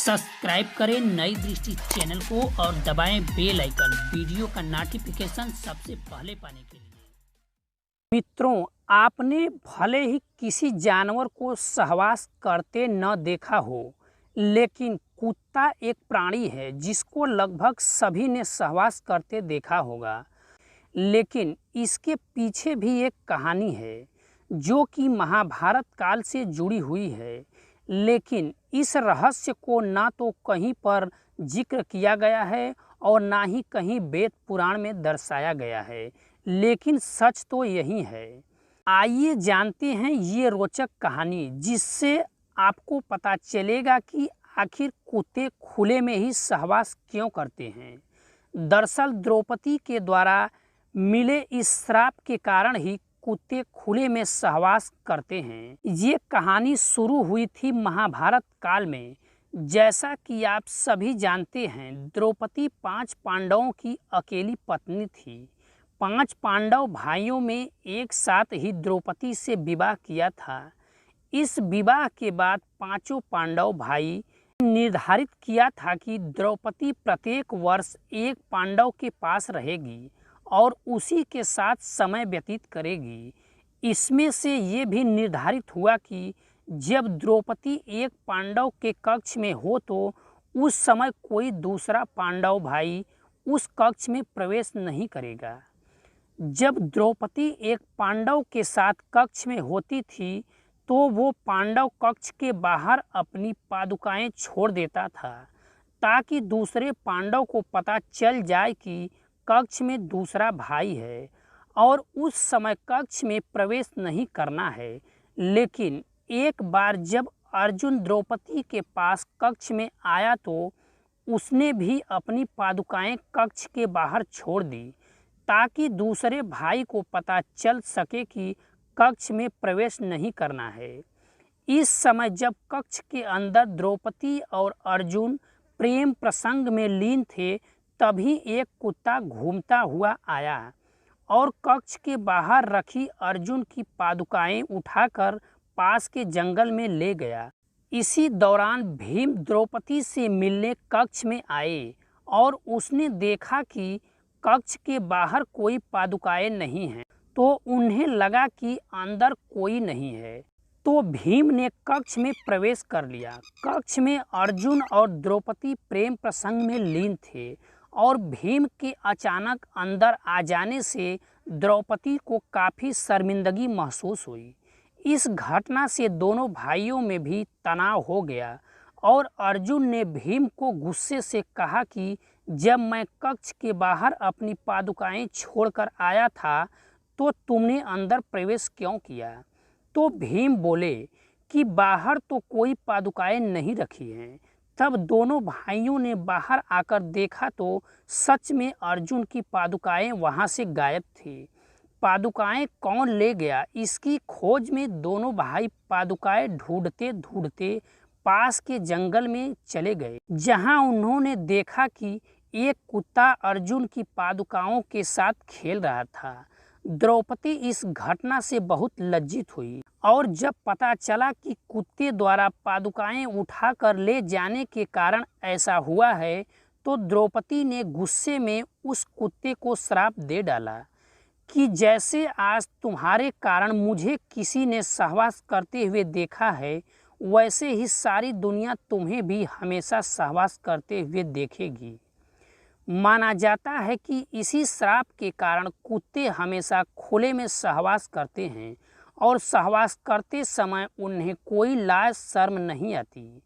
Subscribe करें नई दृष्टि चैनल को और दबाएं बेल आइकन वीडियो का नोटिफिकेशन सबसे पहले पाने के लिए। मित्रों, आपने भले ही किसी जानवर को सहवास करते न देखा हो, लेकिन कुत्ता एक प्राणी है जिसको लगभग सभी ने सहवास करते देखा होगा। लेकिन इसके पीछे भी एक कहानी है जो कि महाभारत काल से जुड़ी हुई है, लेकिन इस रहस्य को ना तो कहीं पर जिक्र किया गया है और ना ही कहीं वेद पुराण में दर्शाया गया है, लेकिन सच तो यही है। आइए जानते हैं ये रोचक कहानी, जिससे आपको पता चलेगा कि आखिर कुत्ते खुले में ही सहवास क्यों करते हैं। दरअसल द्रौपदी के द्वारा मिले इस श्राप के कारण ही कुत्ते खुले में सहवास करते हैं। ये कहानी शुरू हुई थी महाभारत काल में। जैसा कि आप सभी जानते हैं, द्रौपदी 5 पांडवों की अकेली पत्नी थी। 5 पांडव भाइयों में एक साथ ही द्रौपदी से विवाह किया था। इस विवाह के बाद 5 पांडव भाई निर्धारित किया था कि द्रौपदी प्रत्येक वर्ष एक पांडव के पास रहेगी और उसी के साथ समय व्यतीत करेगी। इसमें से ये भी निर्धारित हुआ कि जब द्रौपदी एक पांडव के कक्ष में हो तो उस समय कोई दूसरा पांडव भाई उस कक्ष में प्रवेश नहीं करेगा। जब द्रौपदी एक पांडव के साथ कक्ष में होती थी तो वो पांडव कक्ष के बाहर अपनी पादुकाएं छोड़ देता था, ताकि दूसरे पांडव को पता चल जाए कि कक्ष में दूसरा भाई है और उस समय कक्ष में प्रवेश नहीं करना है। लेकिन एक बार जब अर्जुन द्रौपदी के पास कक्ष में आया तो उसने भी अपनी पादुकाएं कक्ष के बाहर छोड़ दी, ताकि दूसरे भाई को पता चल सके कि कक्ष में प्रवेश नहीं करना है। इस समय जब कक्ष के अंदर द्रौपदी और अर्जुन प्रेम प्रसंग में लीन थे, तभी एक कुत्ता घूमता हुआ आया और कक्ष के बाहर रखी अर्जुन की पादुकाएं उठाकर पास के जंगल में ले गया। इसी दौरान भीम द्रौपदी से मिलने कक्ष में आए और उसने देखा कि कक्ष के बाहर कोई पादुकाएं नहीं हैं, तो उन्हें लगा कि अंदर कोई नहीं है, तो भीम ने कक्ष में प्रवेश कर लिया। कक्ष में अर्जुन और द्रौपदी प्रेम प्रसंग में लीन थे और भीम के अचानक अंदर आ जाने से द्रौपदी को काफ़ी शर्मिंदगी महसूस हुई। इस घटना से दोनों भाइयों में भी तनाव हो गया और अर्जुन ने भीम को गुस्से से कहा कि जब मैं कक्ष के बाहर अपनी पादुकाएं छोड़कर आया था तो तुमने अंदर प्रवेश क्यों किया। तो भीम बोले कि बाहर तो कोई पादुकाएं नहीं रखी हैं। तब दोनों भाइयों ने बाहर आकर देखा तो सच में अर्जुन की पादुकाएं वहां से गायब थी। पादुकाएं कौन ले गया, इसकी खोज में दोनों भाई पादुकाएं ढूंढते ढूंढते पास के जंगल में चले गए, जहां उन्होंने देखा कि एक कुत्ता अर्जुन की पादुकाओं के साथ खेल रहा था। द्रौपदी इस घटना से बहुत लज्जित हुई और जब पता चला कि कुत्ते द्वारा पादुकाएं उठाकर ले जाने के कारण ऐसा हुआ है, तो द्रौपदी ने गुस्से में उस कुत्ते को श्राप दे डाला कि जैसे आज तुम्हारे कारण मुझे किसी ने सहवास करते हुए देखा है, वैसे ही सारी दुनिया तुम्हें भी हमेशा सहवास करते हुए देखेगी। माना जाता है कि इसी श्राप के कारण कुत्ते हमेशा खुले में सहवास करते हैं और सहवास करते समय उन्हें कोई लाज शर्म नहीं आती।